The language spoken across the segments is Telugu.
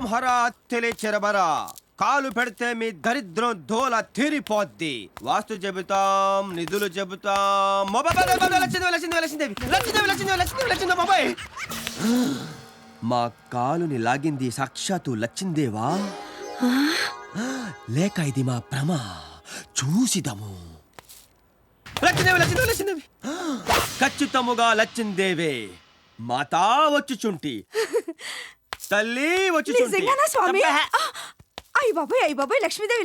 హరా చెరబరా కాలు పెడితే మీ దరిద్రం దోల తీరిపోద్ది. వాస్తు చెబుతాం, నిధులు చెబుతాం. మా కాలుని లాగింది సాక్షాత్తు లచ్చిందేవా లేక ఇది మా భ్రమ? చూసిదము. లచ్చిందేవి ఖచ్చితముగా లచ్చిందేవే. మాతా వచ్చుచుంటి, తల్లి వచ్చుచుంటి. అయ్య బాబాయ్ లక్ష్మీదేవి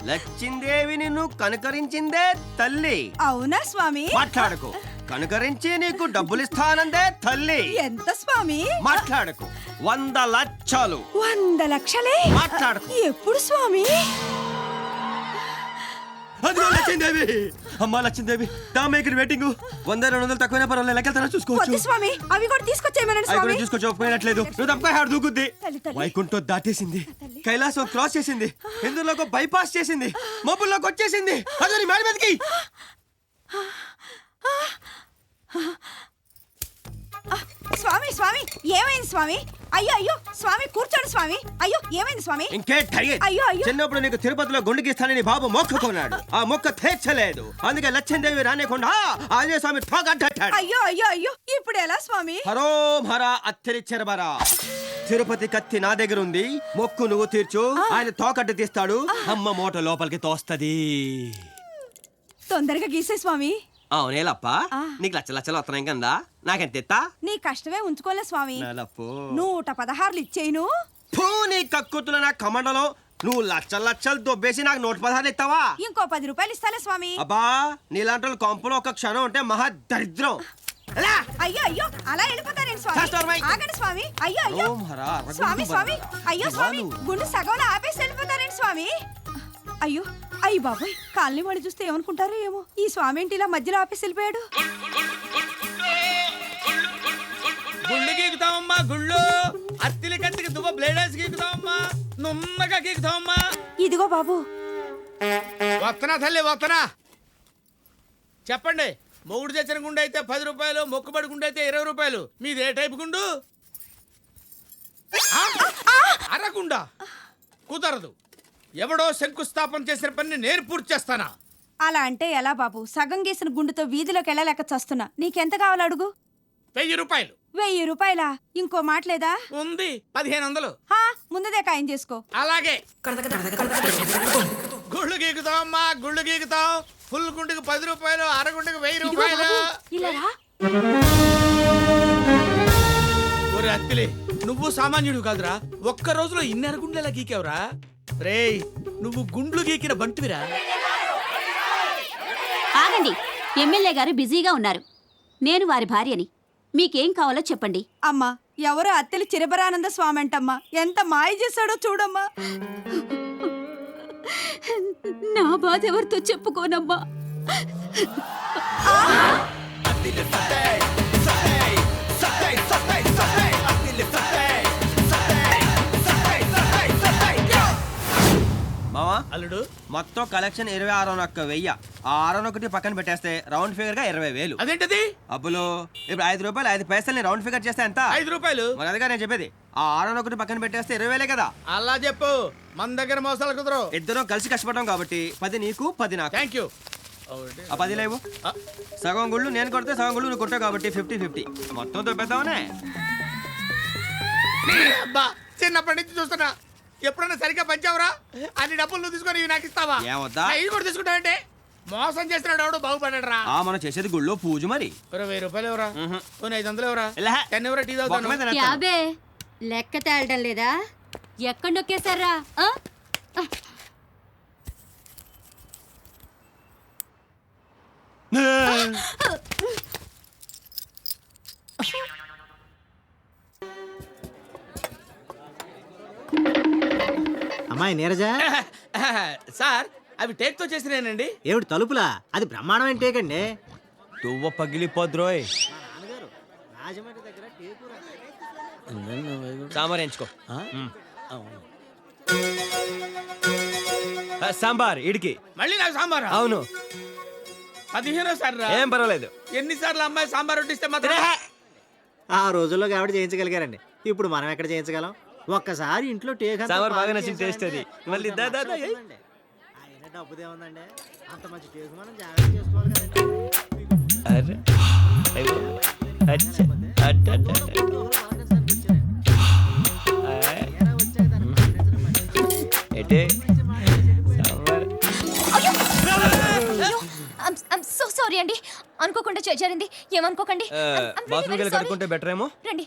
లచ్చిందేవి నిన్ను కనుకరించిందే తల్లి. అవునా స్వామి? మాట్లాడకు. కనుకరించి నీకు డబ్బులిస్తానందే తల్లి. ఎంత స్వామి? మాట్లాడకు. 100 లక్షలు. 100 లక్షలే? మాట్లాడకు. ఎప్పుడు స్వామి? అదిగో లచ్చిందేవి. అమ్మా లచ్చిందేవి, టామేకి వెయిటింగ్. 100-200 తక్కువైనా పర్వాలేదు, లెక్కలు చూసుకోవచ్చు. వద్దు స్వామి, అవి కూడా తీసుకొచ్చేయమనండి స్వామి. అవి చూసుకోవచ్చు, ఒప్పుకోనట్లేదు. నువ్వు తప్పక హాడు దూకుద్ది. వైకుంఠం దాటేసింది, కైలాసం క్రాస్ చేసింది, ఇందులోకి బైపాస్ చేసింది, మబ్బుల్లోకి వచ్చేసింది. అదే మేడ మీదకి. స్వామి ఏమైంది స్వామి? అయ్యో స్వామి కూర్చోండి స్వామి. అయ్యో ఏమైంది స్వామి? అయ్యో చిన్నప్పుడు నీకు తిరుపతిలో గుండెకి ఇస్తానని బాబు మొక్కుకున్నాడు. ఆ మొక్క తీర్చలేదు, అందుకే లచ్చిందేవి రానేకుండా ఆంజనేయ స్వామి తోగడ్డాడు. అయ్యో ఇప్పుడు ఎలా స్వామి? హరోం హరా అత్తిరిచెరబరా. తిరుపతి కత్తి నా దగ్గర ఉంది, మొక్కు నువ్వు తీర్చు, ఆయన తోకట్టు తీస్తాడు, అమ్మ మూట లోపలికి తోస్తది. తొందరగా గీసే స్వామి. అవునేలప్ప, నీకు లచ్చలు వస్తున్నాయి కదా, నాకెంత? నీ కష్టమే ఉంచుకోలే స్వామి. 116 ఇచ్చేను. నీ కక్కుతుల నా కమండలో నువ్వు లచ్చలు దొబ్బేసి నాకు 116 ఇస్తావా? ఇంకో 10 రూపాయలు ఇస్తాలే స్వామి. అబ్బా, నీలాంటి కొంపలో ఒక క్షణం ఉంటే మహా దరిద్రం. అయ్యో అలా వెళ్ళిపోతారేంటి స్వామి? ఆగండి స్వామి. అయ్యో స్వామి అయ్యో స్వామి, గుండు సగంలో ఆపేసి వెళ్ళిపోతారేంటి స్వామి? అయ్యో బాబాయ్, కాలనీ వాడు చూస్తే ఏమనుకుంటారో ఏమో. ఈ స్వామి ఏంటి ఇలా మధ్యలో ఆపేసి వెళ్ళిపోయాడు? గుళ్ళు గీకుతామమ్మా, గుళ్ళు అత్తిలి కత్తికి దువ్వ బ్లేడర్స్ గీకుతామమ్మా, నున్నగా గీకుతామమ్మా. ఇదిగో బాబు. వస్తనా తల్లి వస్తనా. చెప్పండి, మొగుడు తెచ్చిన గుండె అయితే 10 రూపాయలు, మొక్కుబడి గుండె అయితే 20 రూపాయలు. మీది ఏ టైపు గుండు? అరగుండా కుదరదు. ఎవడో శంకుస్థాపన చేసిన పని నేను పూర్తి చేస్తానా? అలా అంటే ఎలా బాబు? సగం గీసిన గుండుతో వీధిలోకి వెళ్ళలేక చస్తున్నా. నీకెంత కావాలి అడుగు? 1000 రూపాయలు. 1000 రూపాయలా? ఇంకో మాట లేదా? ఉంది, 1500. ముందుదే ఖాయం చేసుకో. అలాగే. గుళ్ళు గీకుతామమ్మా, గుళ్ళు గీకుతాం. ఫుల్ గుండెకి 10 రూపాయలు, అరగుండెకి 1000 రూపాయలు. ఒరే అత్తిలే, నువ్వు సామాన్యుడు కాదురా. ఒక్క రోజులో ఇన్ని అరగుండెలా గీకావురా? రేయ్, నువ్వు గుండ్లు గీకిన బంటువిరా. ఆగండి, ఎమ్మెల్యే గారు బిజీగా ఉన్నారు. నేను వారి భార్యని. మీకేం కావాలో చెప్పండి. అమ్మా, ఎవరో అత్తలి చిరబరానంద స్వామి అంటమ్మా. ఎంత మాయ చేశాడో చూడమ్మా. నా బాధ ఎవరితో చెప్పుకోనమ్మా. అల్లుడు, మొత్తం కలెక్షన్ 26,100. ఆ 601 పక్కన పెట్టేస్తే రౌండ్ ఫిగర్ గా 20,000. అదేంటది? అబ్బులు, ఇప్పుడు 5 రూపాయలు 5 పైసల్ని రౌండ్ ఫిగర్ చేస్తే ఎంత? 5 రూపాయలు. మరి అదిగా నేను చెప్పేది. ఆ 601 పక్కన పెట్టేస్తే 20,000 కదా. అలా చెప్పు, మన దగ్గర మోసాలు కుదరవు. ఇద్దరం కలిసి కష్టపడడం కాబట్టి 10 నీకు 10 నాకు. Thank you. ఆ 10 లేవు. సగం గుళ్ళు నేను కొడితే సగం గుళ్ళు నువ్వు కొట్టావు కాబట్టి 50-50 మొత్తం దొబ్బేద్దామనే. చిన్నప్పటి నుంచి చూస్తున్నా, ఎప్పుడైనా సరిగ్గా పంచావురా? అన్ని డబ్బులు నువ్వు తీసుకొని ఇవి నాకు ఇస్తావా? ఏమొద్దా? ఇది కూడా తీసుకుంటావంటే మోసం చేస్తున్నాడు ఎవడు బాగుపడ్డా. మనం చేసేది గుళ్ళో పూజ. మరి 1000 రూపాయలు ఎవరా? 500 ఎవరా? 10 ఎవరా? టీ తాగుతాను. యాబే, లెక్క తేలడం లేదా? ఎక్కడ నొక్కేశారా? అమ్మాయి నీరజా. సార్, అవి టేక్ తో చేసినేనండి. ఏమిటి తలుపులా? అది బ్రహ్మాండమైన టేక్ అండి. తువ్వ పగిలిపోద్రోయ్. సాంబార్ ఎంచుకో. సాంబార్ ఇడికి. మళ్ళీ నాకు సాంబార్? అవును. 15 సార్. ఏం పర్వాలేదు. ఎన్నిసార్లు అమ్మాయి సాంబార్ వడ్డిస్తే మాత్రం ఆ రోజుల్లో కాబట్టి చేయించగలిగారండి. ఇప్పుడు మనం ఎక్కడ చేయించగలం? ఒక్కసారి ఇంట్లో టేక్ అంతా సాంబార్ బాగా పాడు నచ్చిన taste అది. చేశారంటే మళ్ళీ దా, దా, దా, ఏయ్. వస్తుందండి. ఆయన డబ్బుదేముందండి, అంత మంచి టేకు మనం జాగ్రత్త చేసుకోవాలి కదండి. అరే అయ్యో. అచ్చా. అడ్డ, అడ్డ, అడ్డ. ఏరా వచ్చాక దాన్ని పండించడం మంచిది. ఎటే సాంబార్. సో సారీ అండి, అనుకోకుండా చేజారింది, ఏమనుకోకండి. బాత్రూమ్కి వెళ్ళి కడుక్కుంటే బెటర్ ఏమో. రండి.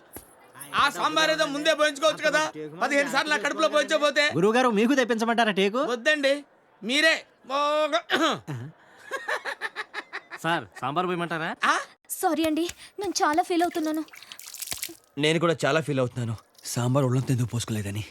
ఆ సాంబార్ ఏదో ముందే పోయించుకోవచ్చు కదా. 15 సార్లు నా కడుపులో పోయించబోతే. గురువుగారు మీకు తెప్పించమంటారా టేకు? వద్దండి, మీరే సార్ సాంబార్ పోయమంటారా? సారీ అండి, నేను చాలా ఫీల్ అవుతున్నాను. నేను కూడా చాలా ఫీల్ అవుతున్నాను, సాంబార్ ఒళ్ళంతా ఎందుకు పోసుకోలేదని.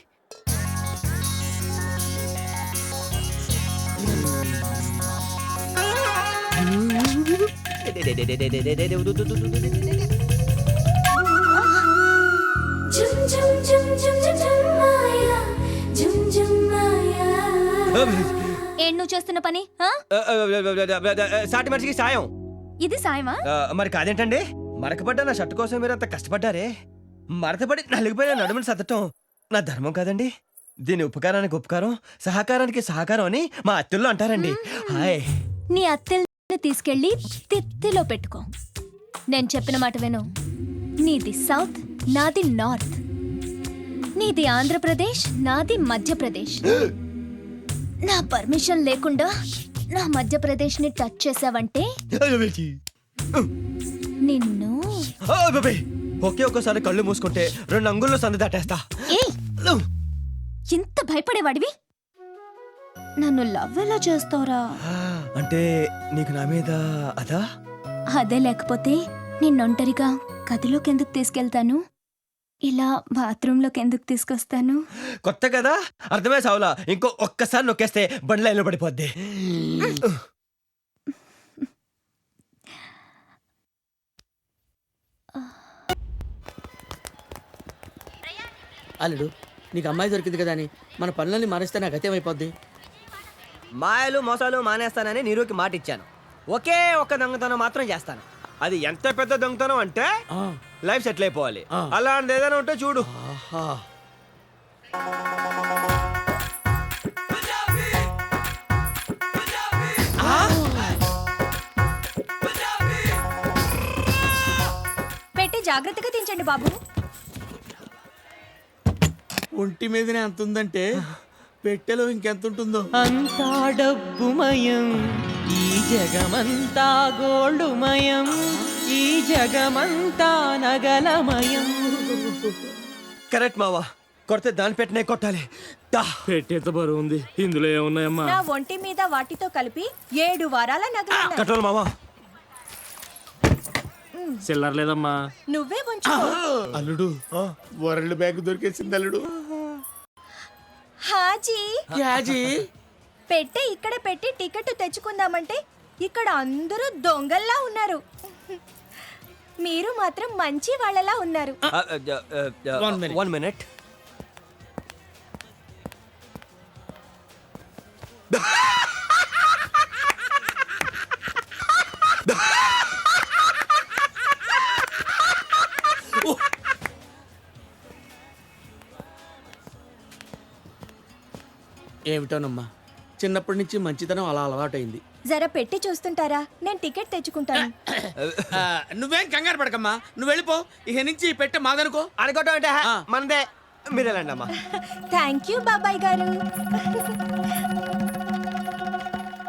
ఏం నువ్వు చేస్తున్న పని ఆ? సాటి మనిషికి సాయం. ఇది సాయమా? మరి కాదేంటండి, మరకపడ్డ నా షర్ట్ కోసం మీరు అంత కష్టపడ్డారే, మరతపడి నలిగిపోయిన నడుమని సర్దటం నా ధర్మం కాదండి. దీని ఉపకారానికి ఉపకారం, సహకారానికి సహకారం అని మా అత్తుల్లో అంటారండి. హాయ్. నీ అత్తెల్ని తీసుకెళ్లి తిత్తిలో పెట్టుకో. నేను చెప్పిన మాట విను. నీది సౌత్, నాది నార్త్. నీది ఆంధ్రప్రదేశ్, నాది మధ్యప్రదేశ్. నా పర్మిషన్ లేకుండా నా మధ్యప్రదేశ్ ని టచ్ చేసావంటే నిన్ను ఒకే ఒక్కసారి కళ్ళు మూసుకుంటే 2 అంగుల్లో సందు దాటేస్తా. ఏయ్, ఇంత భయపడేవాడివి నన్ను లవ్ ఎలా చేస్తావురా? అంటే నీకు నా మీద అదా? అదే లేకపోతే నిన్నొంటరిగా గదిలోకి ఎందుకు తీసుకెళ్తాను, ఇలా బాత్రూంలోకి ఎందుకు తీసుకొస్తాను? కొత్త కదా, అర్థమే సావులా. ఇంకో ఒక్కసారి నొక్కేస్తే బండి లైన్లో పడిపోద్ది. అల్లుడు, నీకు అమ్మాయి దొరికింది కదా అని మన పనులన్నీ మానేస్తే నాకు గతేమైపోద్ది. మాయలు మోసాలు మానేస్తానని నీరుకి మాట ఇచ్చాను. ఒకే ఒక్క దొంగతనం మాత్రం చేస్తాను. అది ఎంత పెద్ద దొంగతనం అంటే లైఫ్ సెటిల్ అయిపోవాలి. అలాంటిది ఏదైనా ఉంటే చూడు. ఆహా, పెట్టి జాగ్రత్తగా తించండి బాబు. ఒంటి మీదనే అంత ఉందంటే పెట్టెలో ఇంకెంత ఉంటుందో. అంతా డబ్బుమయం, ఈ జగమంతా గోల్డుమయం, ఈ జగమంతా నగలమయం. కరెక్ట్ మావా, కొడితే దాని పెట్టినే కొట్టాలి. దా. పెట్టేంత బరువు ఉంది, ఇందులో ఏమున్నాయమ్మా? నా ఒంటి మీద వాటితో కలిపి 7 వారాల నగలు. కట్రోల్ మావా. చిల్లర లేదమ్మా. నువ్వే ఉంచు. అల్లుడు, వరల్డ్ బ్యాంక్ దొరికేసింది అల్లుడు. హాజీ, యాజీ, పెట్టే ఇక్కడ పెట్టి టికెట్ తెచ్చుకుందామంటే ఇక్కడ అందరూ దొంగల్లా ఉన్నారు. మీరు మాత్రం మంచి వాళ్ళలా ఉన్నారు. 1 minute. ఏమిటోనమ్మా, చిన్నప్పటి నుంచి మంచితనం అలా అలవాటైంది. జర పెట్టి చూస్తుంటారా? నేను టికెట్ తెచ్చుకుంటాను. నువ్వేం కంగారు పడకమ్మా, నువ్వు వెళ్ళిపో. ఇక నుంచి ఈ పెట్టె మాదనుకో. అనుకోవటం అంటే మనదే. మీరు వెళ్ళండి అమ్మా. థ్యాంక్ యూ బాబాయ్ గారు.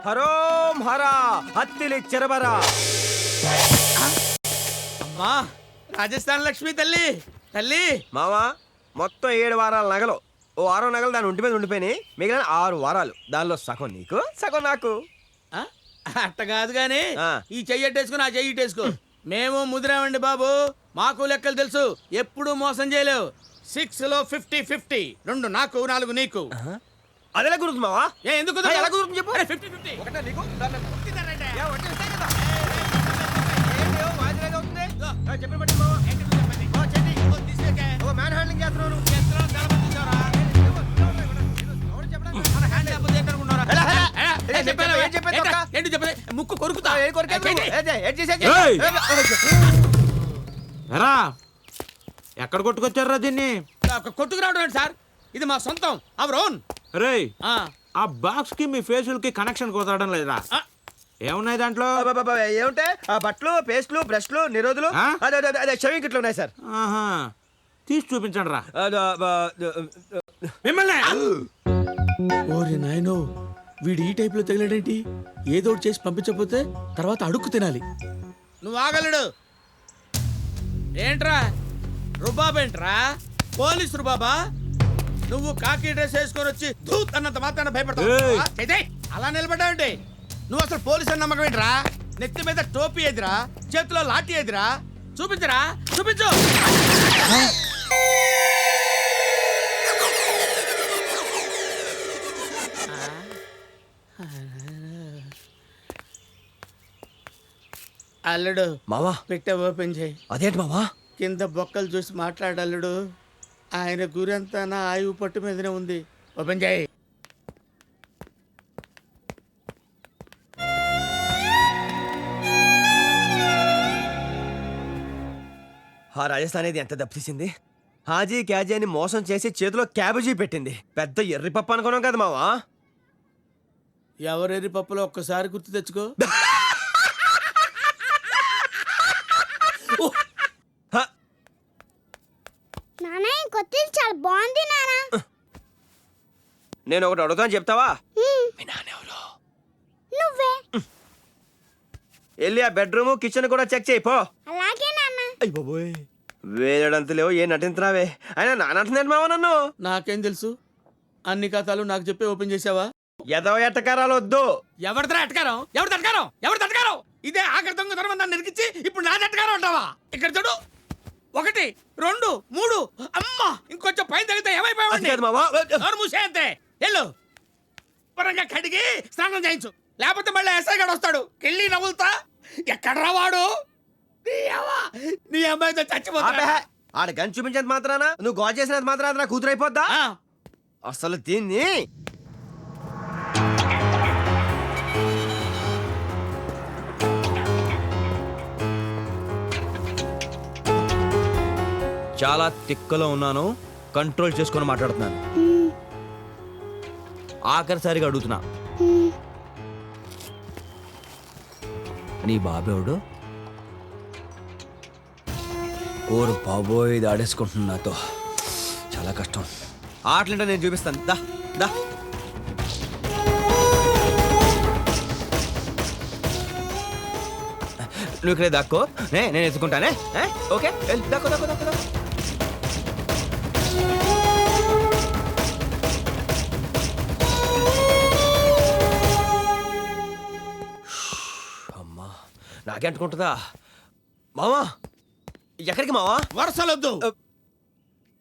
హరోం హరా హత్తిలి చెరబరా. అమ్మా, రాజస్థాన్ లక్ష్మి తల్లి తల్లి. మావా, మొత్తం 7 వారాల నగలు. ఓ 6 నగలు దాని ఒంటి మీద ఉండిపోయినాయి. మిగిలిన 6 వారాలు. దానిలో సగం నీకు, సగం నాకు. ఆ? అట్ట కాదు గాని ఆ. ఈ చెయ్యట్టేసుకుని ఆ చెయ్యిటేసుకో. మేము ముదిరామండి బాబు, మాకు లెక్కలు తెలుసు. ఎప్పుడు మోసం చేయలేవు. 6 లో 50-50. 2 నాకు 4 నీకు. అదెలా కుదురుతుంది మావా? ఏ ఎందుకు ఆ, ఎలా కుదురుతుంది చెప్పు. 50-50. ఒకటే నీకు, దాన్ని నాకు. కుదిరారంటే. ఏ, ఒకటే ఇస్తాయి కదా. ఏంటి, ఓ వాయిదాగా అవుతుంది? ఆ, చెప్పిన బట్టి మావా. ఏంటి నువ్వు చెప్పండి. ఓ, చెయ్యి. ఓ, తీసేకే. ఓ, మ్యాన్ హ్యాండ్లింగ్ చేస్తున్నాను. చేస్తున్నావు, చాలా మంది చూసావురా? మన హ్యాండ్ లేకపోతే ఏంటనుకున్నావురా? ఎలా, ఎలా? ఏ, ఏం చెప్పాను, చెప్పాను, ఏం చెప్పాను, ఏంటా? అక్క? ఏంటి చెప్పలే? ముక్కు కొరుకుతా. ఏ కొరికేది నువ్వు? ఏంటి? ఏది, ఏది చేసేది? ఏయ్! ఏ, ఎరా ఎక్కడ కొట్టుకొచ్చారా దీన్ని? కొట్టుకురావడం ఏంటి సార్, ఇది మా సొంతం, అవర్ ఓన్. రేయ్, ఆ బాక్స్ కి మీ ఫేషియల్ కి కనెక్షన్ కుదరడం లేదురా. ఏమున్నాయి దాంట్లో? ఏముంటే ఆ బట్టలు, పేస్ట్లు, బ్రష్లు, నిరోధులు, ఆ? అదే షవింగ్ కిట్లు ఉన్నాయి సార్. ఆహా, తీసి చూపించండి రా. మిమ్మల్ని ఓరి నాయనో, వీడు ఈ టైప్ లో తగిలాడేంటి? ఏదో ఒకటి చేసి పంపించకపోతే తర్వాత అడుక్కు తినాలి. నువ్వు ఆగలడు ఏంట్రా? రుబాబేంట్రా? పోలీస్ రుబాబా? నువ్వు కాకి డ్రెస్ వేసుకొని వచ్చి ధూత్ అన్నంత మాత్రాన భయపడతావు? అలా నిలబడ్డావంటే నువ్వు అసలు పోలీస్ అని నమ్మకం ఏంట్రా? నెత్తి మీద టోపీ ఎదిరా, చేతిలో లాఠీ ఎదిరా, చూపించరా, చూపించు. అల్లుడు మావా పెట్టే ఓపెన్ చేయి. అదేంటి మావా? కింద బొక్కలు చూసి మాట్లాడల్లుడు. ఆయన గురంతా నా ఆయువు పట్టు మీదనే ఉంది. ఓపెన్ చేయి. ఆ రాజస్థాన్ ఇది ఎంత దెబ్బతీసింది. హాజీ క్యాజీ అని మోసం చేసి చేతిలో క్యాబేజీ పెట్టింది. పెద్ద ఎర్రి పప్పు అనుకున్నాం కదా మావా. ఎవరెరి పప్పులో ఒక్కసారి గుర్తు తెచ్చుకో. హ, నానా కొత్తది చాలా బాగుంది నానా. నేను ఒకటి అడుగుతాను చెప్తావా? మీ నాన్నెవరు? నువ్వే. వెళ్ళి ఆ బెడ్రూమ్ కిచెన్ కూడా చెక్ చేయి పో. అలాగే నాన్న. అయ్య బాబోయ్, వేలడంత లేవు, ఏ నటించినావే. అయినా నానంటున్నాడు మావా నన్ను. నాకేం తెలుసు? అన్ని కథలు నాకు చెప్పి ఓపెన్ చేసావా? ఎదవ ఎట్టకారాలు వద్దు. ఎవరిదా ఎట్టకారం? ఎవరి తటకారం? ఎవరి తటకారం? ఇదే ఆఖరి దొంగతనం నన్ను నిరికించి ఇప్పుడు నా ఎట్టకారం అంటావా? ఇక్కడ చూడు, 1 2 3. అమ్మా, ఇంకొంచెం పైన తగిలితే అది ఏమైపోయావండి? కాదు మావా. ఎవరు మూసే అంతే. వెళ్ళు, పరంగా కడిగి స్నానం చేయించు, లేకపోతే మళ్ళీ ఎస్ఐ గడు వస్తాడు. కెళ్ళి నవ్వులుతా. ఎక్కడ రావాడు? నీ అమ్మాయితో చచ్చిపోతా. ఆపే. ఆడ గన్ చూపించేంత మాత్రాన, నువ్వు గోల్ చేసినంత మాత్రాన నా కూతురు అయిపోద్దా? అసలు దీన్ని చాలా తిక్కలో ఉన్నాను, కంట్రోల్ చేసుకొని మాట్లాడుతున్నాను. ఆఖరిసారిగా అడుగుతున్నా, నీ బాబేవుడు? ఓరు బాబోయ్, ఇది ఆడేసుకుంటున్నా నాతో. చాలా కష్టం. ఆటలంటే నేను చూపిస్తాను. దా దా. నువ్వు ఇక్కడే దాక్కో, నేను ఎత్తుకుంటానే. ఓకే, దాక్కో దాక్కో దాక్కో దాక్కో. అమ్మా, నాకే అంటుకుంటుందా? మావా, ఎక్కడికి మావా? వరుసలొద్దు.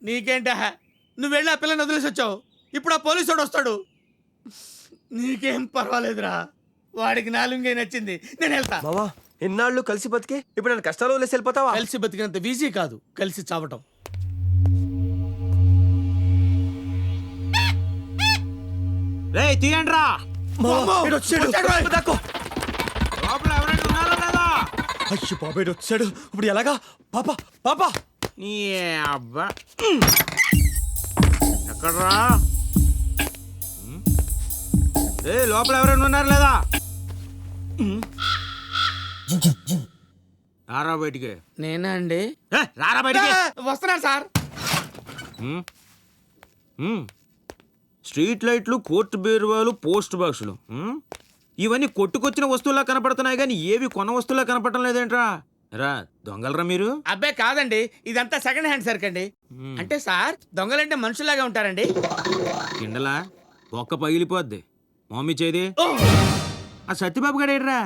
నీకేంట? నువ్వు వెళ్ళి ఆ పిల్లని వదిలేసి వచ్చావు. ఇప్పుడు ఆ పోలీసుడు వస్తాడు. నీకేం పర్వాలేదురా, వాడికి నాలుగే నచ్చింది. నేను వెళ్తా. మావా, ఇన్నాళ్ళు కలిసి బతికి ఇప్పుడు నేను కష్టాలు వదిలేసి వెళ్ళిపోతావా? కలిసి బతికినంత ఈజీ కాదు కలిసి చావటం. రేయ్, తీయండి రా. మావా, ఈడు వచ్చాడు. దాక్కో. లోపల ఎవరైనా ఉన్నారా లేదా? అయ్యో బాబాయ్, ఈడు వచ్చాడు. ఇప్పుడు ఎలాగా? పాపా పాపా. నీ అబ్బా, ఎక్కడ్రా? ఏ, లోపల ఎవరైనా ఉన్నారు లేదా? రారా బయటికి. నేనా అండి? రారా బయటికి. వస్తున్నాను సార్. స్ట్రీట్ లైట్లు, కోర్టు బీరువాలు, పోస్ట్ బాక్సులు, ఇవన్నీ కొట్టుకొచ్చిన వస్తువులా కనపడుతున్నాయి కానీ ఏవి కొన్న వస్తువులా కనపడటం లేదేంట్రా? రా, దొంగలరా మీరు? అబ్బాయి కాదండి, ఇదంతా సెకండ్ హ్యాండ్ సరుకండి. అంటే సార్, దొంగలంటే మనుషులాగా ఉంటారండి. కిండలా బొక్క పగిలిపోద్ది. మమ్మీ చేది. ఆ సత్యబాబు గడేడ్రా?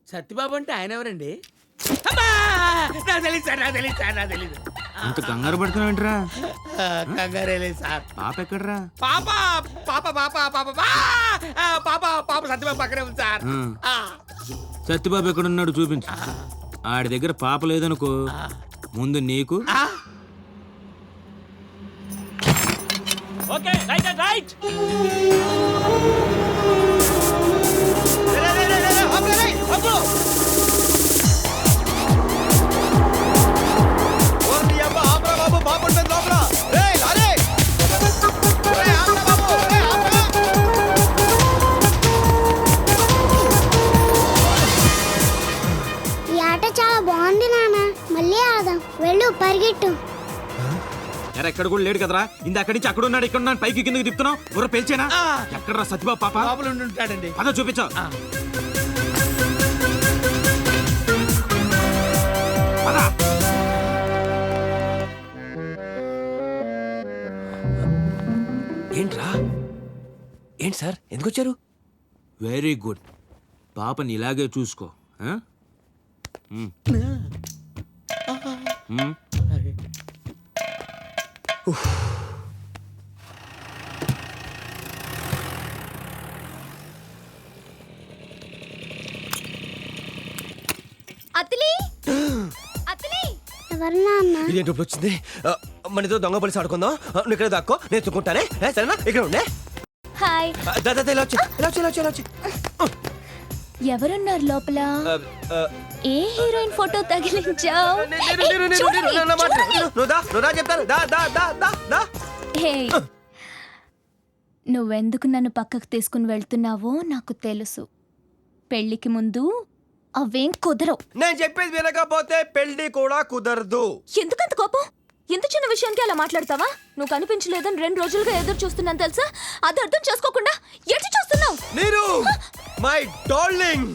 సత్యబాబు అంటే ఆయన ఎవరండి? నాకు తెలియదు సార్, నాకు తెలియదు సార్, నాకు తెలియదు. అంత కంగారు పడుతున్నావేంట్రా? కంగారే లేదు సార్. పాప ఎక్కడ్రా? పాప పాప పాప పాప పాప పాప సత్యబాబు పక్కనే ఉంది సార్. సత్యబాబు ఎక్కడున్నాడు చూపించు. ఆడి దగ్గర పాప లేదనుకో, ముందు నీకు. Okay, right and right. బాబు ఎరా ఎక్కడ కూడా లేడు కదరా ఇంత అక్కడి నుంచి అక్కడ ఉన్నాడు ఇక్కడ ఉన్నాడు పైకి కిందకి తిప్పుతున్నావు బుర్ర పేల్చేనా ఎక్కడరా సత్యబాబు పాప లోపల ఉండి ఉంటాడండి. పద చూపించావు ఏంట్రా ఏంటి సార్ ఎందుకు వచ్చారు? వెరీ గుడ్ పాపని ఇలాగే చూసుకో ఆ? ఉమ్. ఉమ్. అతలి అతలి ఇదేంటి ఇప్పుడు వచ్చింది? మనతో దొంగ పోలీసు ఆడుకుందాం. నువ్వు ఇక్కడ దాక్కో నేను ఎత్తుకుంటానే. సరేనా? ఇక్కడ ఉండే. హాయ్. దాదా ఇలా వచ్చి ఇలా వచ్చి ఇలా వచ్చి ఇలా వచ్చి. ఎవరున్నారు లోపల? ఆ, ఆ, ఏ హీరోయిన్ ఫోటో తగిలించావు? నువ్వు దా చెప్తాను. దా దా దా దా దా. నువ్వెందుకు నన్ను పక్కకు తీసుకుని వెళ్తున్నావో నాకు తెలుసు. పెళ్లికి ముందు అవేం కుదరవు. నేను చెప్పేది వినకపోతే పెళ్లి కూడా కుదరదు. ఎందుకంత కోపం? ఎంత చిన్న విషయానికి అలా మాట్లాడతావా? నువ్వు కనిపించలేదని 2 రోజులుగా ఎదురు చూస్తున్నాను తెలుసా? అది అర్థం చేసుకోకుండా ఎటు చూస్తున్నావు? నీరు మై డార్లింగ్.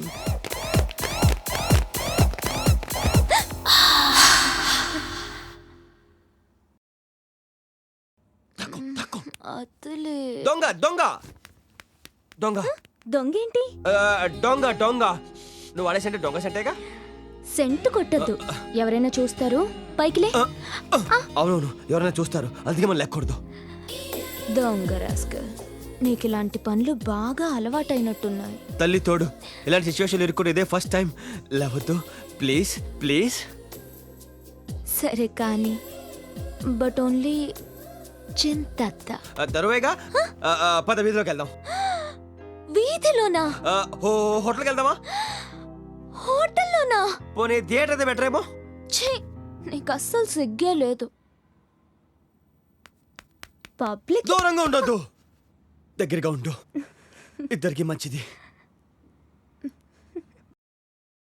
అతలే. దొంగ దొంగ దొంగ దొంగేంటి? దొంగ దొంగ నువ్వు వాడేసంటే దొంగ సెంటేగా. సెంటు కొట్టద్దు, ఎవరైనా చూస్తారు. పైకిలే. అవునవును ఎవరైనా చూస్తారు అందుకే మనం లెక్కకూడదు. దొంగ రాస్కల్, నీకు ఇలాంటి పనులు బాగా అలవాటైనట్టున్నాయి. తల్లి తోడు ఇలాంటి సిచ్యువేషన్ ఇరుక్కుని ఇదే ఫస్ట్ టైం. లేవద్దు ప్లీజ్ ప్లీజ్. సరే కానీ బట్ ఓన్లీ చింతత్త. దరువేగా పద వీధిలోకి వెళ్దాం. వీధిలోనా? హోటల్కి వెళ్దామా? హోటల్లోనా? పోనీ థియేటర్ అయితే బెటర్ ఏమో. ఛీ, నీకు అస్సలు సిగ్గే లేదు. పబ్లిక్ దూరంగా ఉండొద్దు దగ్గరగా ఉండు, ఇద్దరికి మంచిది.